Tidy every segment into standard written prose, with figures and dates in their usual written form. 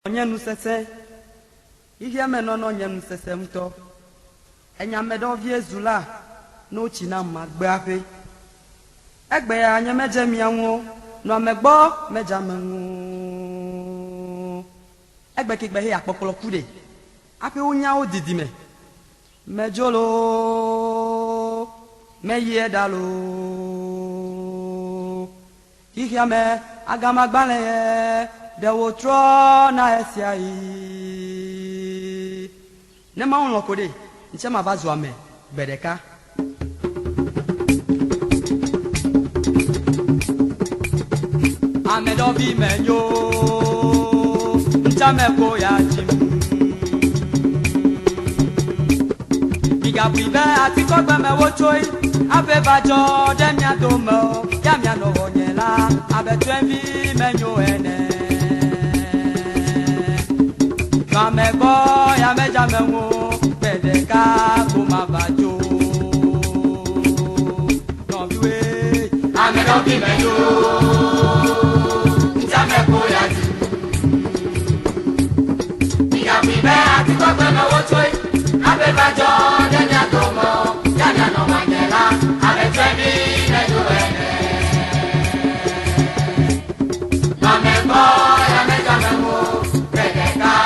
Nyenu sese ihe me no nyenu sese mto enya me do vie zula no chi na magbe ape egbe ya anya meje mianwo no megbo meja menwo egbe kigbe he apopolo kude ape onya odidi me mejolo meye dalo ihe me agama gbale de wo tro na esiai ne ma won lokode nche ma bazu ame bedeka ame do bi menyo ncha me ko ya jim biga bibe ati ko gbe me wo choi abe bajo de mi adomo ya mi ano wonyela abe twenvi menyo ene Kame boy ya meja menwo bedeka ko mabajo no biwe ame do bi menyo njame ko ya ji biga bibe ati ko gbe me wo choi abe bajo de nya to mo ya nya no manyela abe twenvi menyo ene Kame boy ya meja menwo bedeka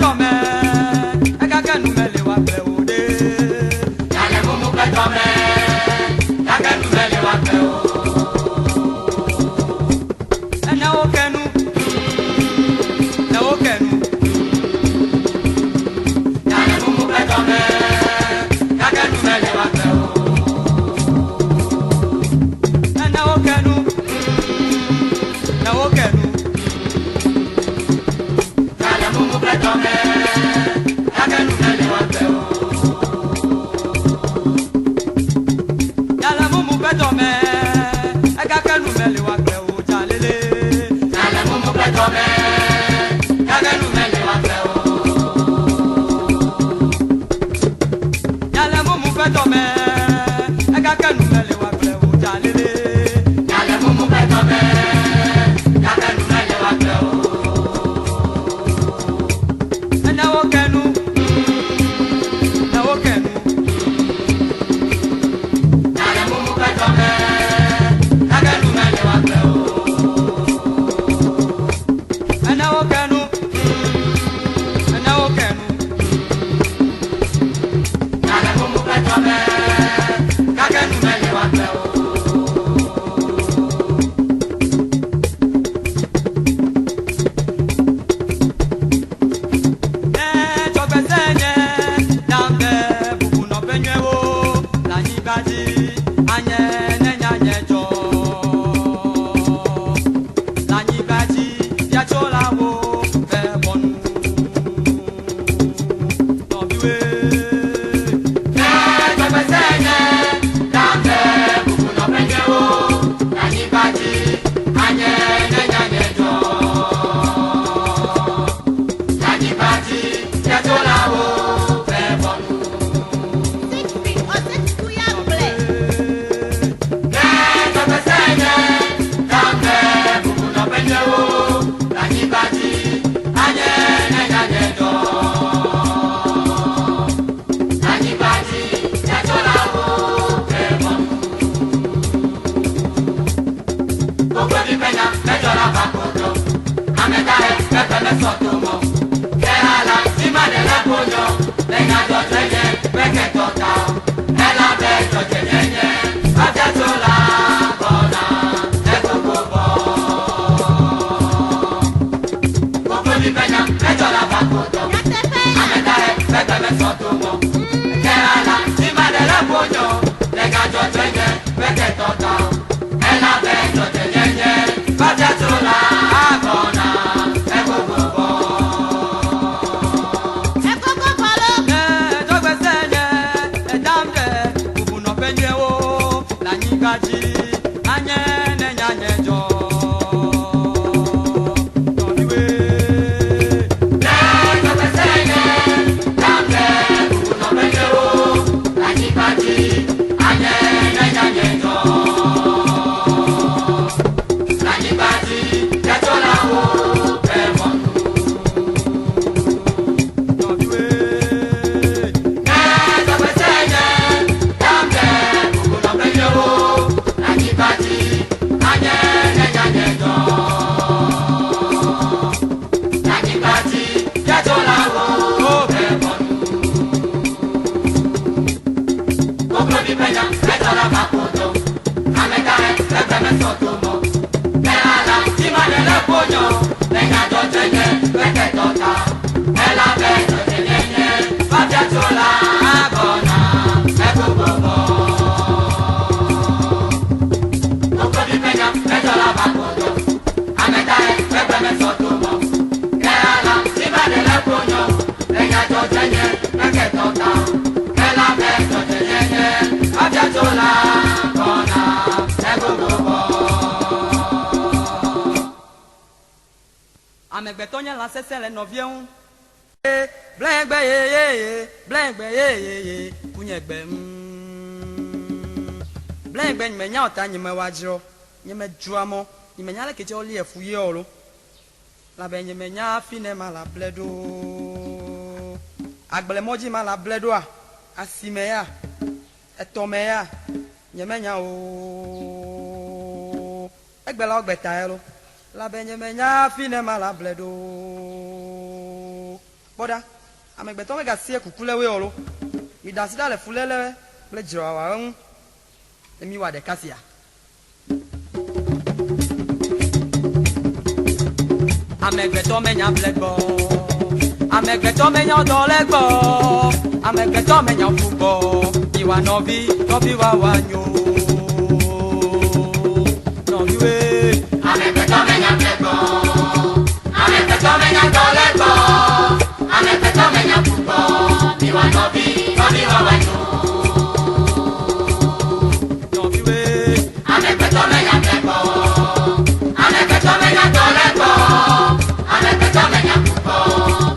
tome akaka numele wa pe ode Yale mumu pe tome kaka numele wa pe o na okenu Yale mumu pe tome kaka numele wa pe o na okenu Yale mumu pe tome kaka numele wa pe o yala mumu betome akaka numele wa pe o jalele Yale mumu pe tome kaka numele wa pe o yala mumu betome akaka numele wa pe o jalele Yale mumu pe tome kaka numele wa pe o na okenu Yale mumu pe tome kaka numele wa pe o na okenu Yale mumu pe tome kaka numele wa pe o Chokbesenye dambe bubu no benyewo la nyibaji anye nenyanye jo la nyibaji ya chola wo be bonu no biwe Chokbesenye dambe bubu no benyewo la nyibaji anye nenyanye jo la nyibaji ya tola wo fe bonu 6 feet or 6 to your place. Chokbesenye dambe bubu no benyewo la nyibaji anye nenyanye jo la nyibaji ya tola wo fe bonu Gbogbo ní pẹ́yà mẹ́jọ la bá kojú. Amẹ́ta ẹ̀ pẹ́pẹ́ mẹ́sàn tó mọ̀. Kẹ́hà la tí má dẹ̀ lápòjọ. Lẹ́yìn àjọ tẹ́yẹ pẹ́kẹ́ tọ̀ta. Ẹ lábẹ́ ìjọ̀jẹ̀ yẹnyẹ. Bàjẹ́ tó la bọ̀nà ẹ gbogbo bọ̀. Gbogbo ní pẹ́yà mẹ́jọ la bá kojú. Amẹ́ta ẹ̀ pẹ́pẹ́ mẹ́sàn tó mọ̀. Kẹ́hà la tí má dẹ̀ lápòjọ. Lẹ́yìn àjọ tẹ́yẹ pẹ́kẹ́ tọ̀ta. Ẹ lábẹ́ ìjọ̀jẹ̀ yẹnyẹ. Bàjẹ́ tó la bọ̀nà ẹ gbogbo bọ̀. Chokbesenye dambe bubu no benyewo la nyibaji anye nenyanye jo no biwe Chokbesenye dambe bubu no benyewo la nyibaji anye nenyanye jo. La nyibaji ya tola wo fe bonu. no biwe Chokbesenye dambe bubu no benyewo la nyibaji anye nenyanye jo. La nyibaji ya tola wo fe bonu. Gbogbo ní pẹ́yà mẹ́jọ la bá kojú. Amẹ́ta ẹ̀ pẹ́pẹ́ mẹ́sàn tó mọ̀. Kẹ́hà la tí má dẹ̀ lẹ́kọ̀ọ́jọ. Lẹ́yìn àjọ tẹ́yẹ pẹ́kẹ́ tọ̀ta. Ẹ lábẹ́ ìjọ̀jẹ̀ yẹnyẹ. Bàjẹ́ tó la bọ̀nà ẹ gbogbo bọ̀. Gbogbo ní pẹ́yà mẹ́jọ la bá kojú. Amẹ́ta ẹ̀ pẹ́pẹ́ mẹ́sàn tó mọ̀. Kẹ́hà la tí má dẹ̀ lẹ́kọ̀ọ́jọ. Lẹ́yìn àjọ tẹ́yẹ pẹ́kẹ́ tọ̀ta. Ẹ lábẹ́ ìjọ̀jẹ̀ yẹnyẹ. Bàjẹ́ tó la bọ̀nà ẹ gbogbo bọ̀. amegbetɔ nye lãsesẽ le nɔvie ŋu blɛgbe yeyeye kunyegbe blɛgbe nyimenya ɔta nyime wadzrɔ nyime dzua mɔ nyimenya le ketse woli efu ye ɔlo labe nyimenya fi ne ma la ble ɖo agblemɔdzi ma la ble ɖoa asime ya etɔme ya nyemenya o egbe la wogbeta ya lo labe nyemenya fi ne ma la ble ɖo Kpɔɖa, amegbetɔ me gasie kuku le woe lo. Mi da asi ɖa le fulele kple dzroawa ŋu. Ne mi wa ɖeka sia. Amegbetɔ menya ble gbɔ. Amegbetɔ menya dɔ le gbɔ. Amegbetɔ menya fu gbɔ. Mi wa nɔvi wa nyo. Nɔvi we. Amegbetɔ menya ble gbɔ. Amegbetɔ menya dɔ le gbɔ. Amegbetɔ menya fu gbɔ. Mi wa nɔvi wa nyo. Nɔvi we. Amegbetɔ menya ble gbɔ. Amegbetɔ menya dɔ le gbɔ. Amegbetɔ menya fu gbɔ.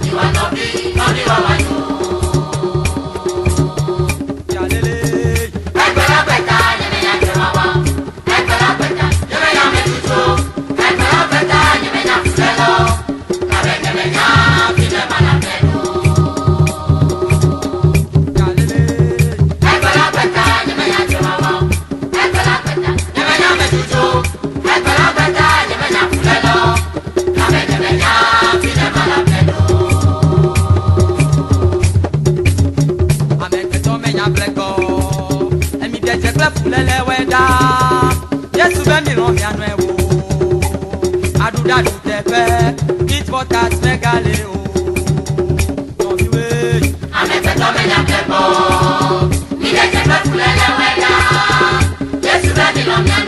Mi wa nɔvi wa nyo. Yalele. Ẹgbẹ̀lọ́gbẹ̀ta yẹmẹ̀yà jẹ̀wàwà. Ẹgbẹ̀lọ́gbẹ̀ta yẹmẹ̀yà mẹ́tutù. Ẹgbẹ̀lọ́gbẹ̀ta yẹmẹ̀yà fúlẹ́lọ́. Kàbẹ̀ yẹmẹ̀yà fílẹ̀ màlàbẹ̀lú. Yalele. Ẹgbẹ̀lọ́gbẹ̀ta yẹmẹ̀yà jẹ̀wàwà. Ẹgbẹ̀lọ́gbẹ̀ta yẹmẹ̀yà mẹ́tutù. Ẹgbẹ̀lọ́gbẹ̀ta yẹmẹ̀yà fúlẹ́lọ́. Kàbẹ̀ yẹmẹ̀yà fílẹ̀ màlàbẹ̀lú. Amegbetɔ menya ble gbɔ. Emi dze kple fulele wɛ ɖa. Yesu be mi lɔ̃ mianɔe wo. Aɖuɖaɖu teƒe. Meat butters megale o. Nɔvi we. Amegbetɔ menya ble gbɔ. Mi ɖe dze kple fulele wɔe ɖa. Yesu be mi lɔ̃ mia